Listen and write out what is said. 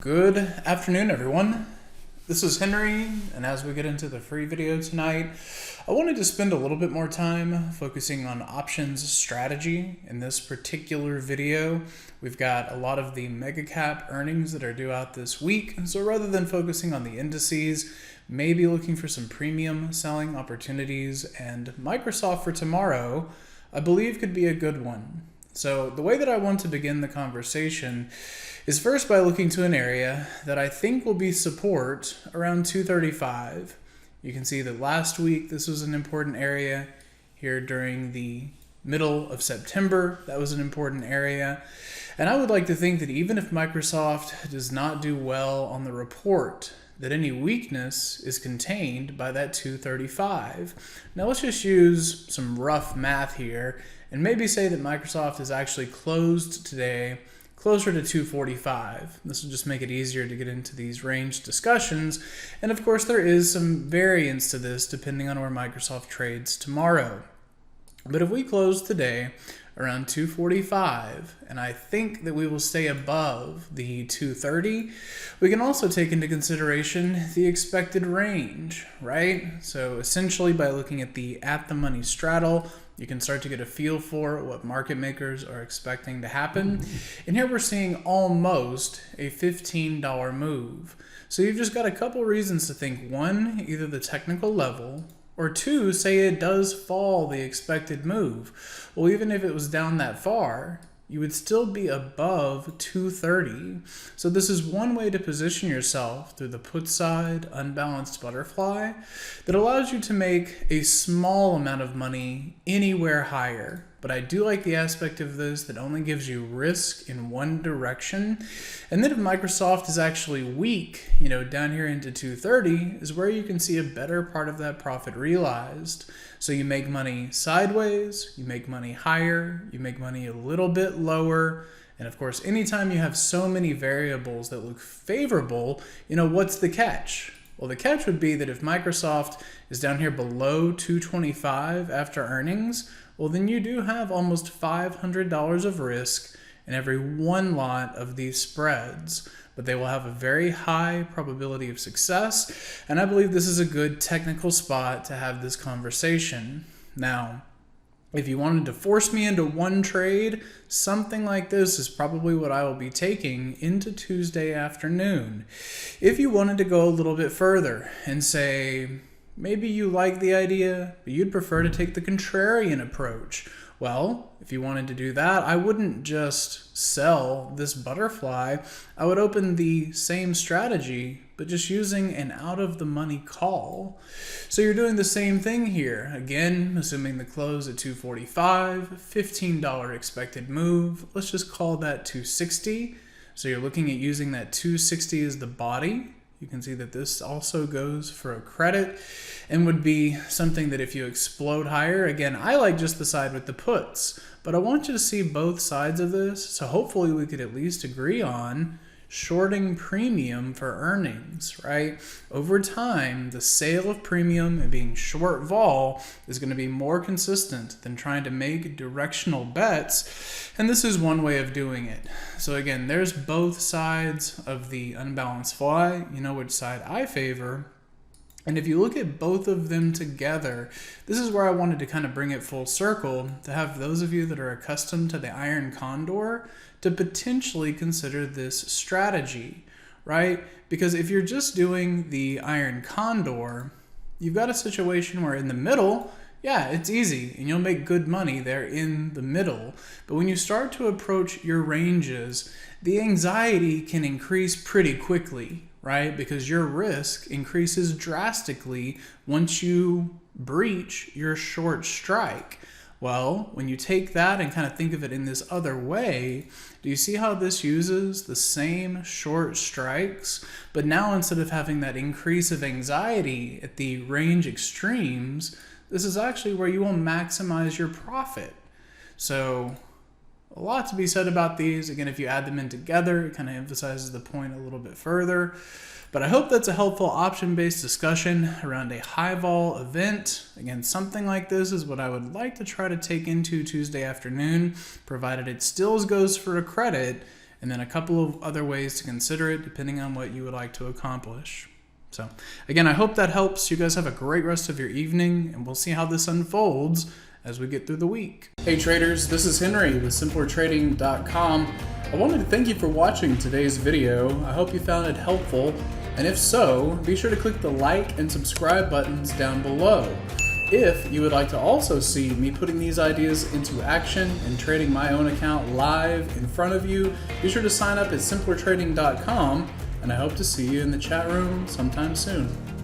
Good afternoon, everyone. This is Henry, and as we get into the free video tonight, I wanted to spend a little bit more time focusing on options strategy. In this particular video, we've got a lot of the mega cap earnings that are due out this week, so rather than focusing on the indices, maybe looking for some premium selling opportunities, and Microsoft for tomorrow, I believe could be a good one. So the way that I want to begin the conversation is first by looking to an area that I think will be support around 235. You can see that last week this was an important area. Here during the middle of September, that was an important area. And I would like to think that even if Microsoft does not do well on the report, that any weakness is contained by that 235. Now let's just use some rough math here and maybe say that Microsoft is actually closed today closer to 245. This will just make it easier to get into these range discussions. And of course, there is some variance to this depending on where Microsoft trades tomorrow. But if we close today around 245, and I think that we will stay above the 230, we can also take into consideration the expected range, right? So essentially by looking at the money straddle, you can start to get a feel for what market makers are expecting to happen. And here we're seeing almost a $15 move. So you've just got a couple reasons to think. One, either the technical level, or two, say it does fall the expected move. Well, even if it was down that far, you would still be above 230. So this is one way to position yourself through the put side unbalanced butterfly that allows you to make a small amount of money anywhere higher. But I do like the aspect of this that only gives you risk in one direction. And then if Microsoft is actually weak, down here into 230 is where you can see a better part of that profit realized. So you make money sideways, you make money higher, you make money a little bit lower. And of course, anytime you have so many variables that look favorable, what's the catch? Well, the catch would be that if Microsoft is down here below 225 after earnings, well, then you do have almost $500 of risk in every one lot of these spreads, but they will have a very high probability of success. And I believe this is a good technical spot to have this conversation. Now, if you wanted to force me into one trade, something like this is probably what I will be taking into Tuesday afternoon. If you wanted to go a little bit further and say, maybe you like the idea, but you'd prefer to take the contrarian approach. Well, if you wanted to do that, I wouldn't just sell this butterfly. I would open the same strategy, but just using an out-of-the-money call. So you're doing the same thing here. Again, assuming the close at 245, $15 expected move. Let's just call that 260. So you're looking at using that 260 as the body. You can see that this also goes for a credit and would be something that if you explode higher, again, I like just the side with the puts, but I want you to see both sides of this. So hopefully we could at least agree on shorting premium for earnings, right? Over time, the sale of premium and being short vol is going to be more consistent than trying to make directional bets. And this is one way of doing it. So again, there's both sides of the unbalanced fly. You know which side I favor. And if you look at both of them together, this is where I wanted to kind of bring it full circle to have those of you that are accustomed to the iron condor to potentially consider this strategy, right? Because if you're just doing the iron condor, you've got a situation where in the middle, yeah, it's easy and you'll make good money there in the middle. But when you start to approach your ranges, the anxiety can increase pretty quickly, right? Because your risk increases drastically once you breach your short strike. Well, when you take that and kind of think of it in this other way, do you see how this uses the same short strikes? But now instead of having that increase of anxiety at the range extremes, this is actually where you will maximize your profit. So a lot to be said about these. Again, if you add them in together, it kind of emphasizes the point a little bit further. But I hope that's a helpful option-based discussion around a high vol event. Again, something like this is what I would like to try to take into Tuesday afternoon, provided it still goes for a credit and then a couple of other ways to consider it depending on what you would like to accomplish. So again, I hope that helps. You guys have a great rest of your evening, and we'll see how this unfolds as we get through the week. Hey traders, this is Henry with simplertrading.com. I wanted to thank you for watching today's video. I hope you found it helpful, and if so, be sure to click the like and subscribe buttons down below. If you would like to also see me putting these ideas into action and trading my own account live in front of you, be sure to sign up at simplertrading.com, and I hope to see you in the chat room sometime soon.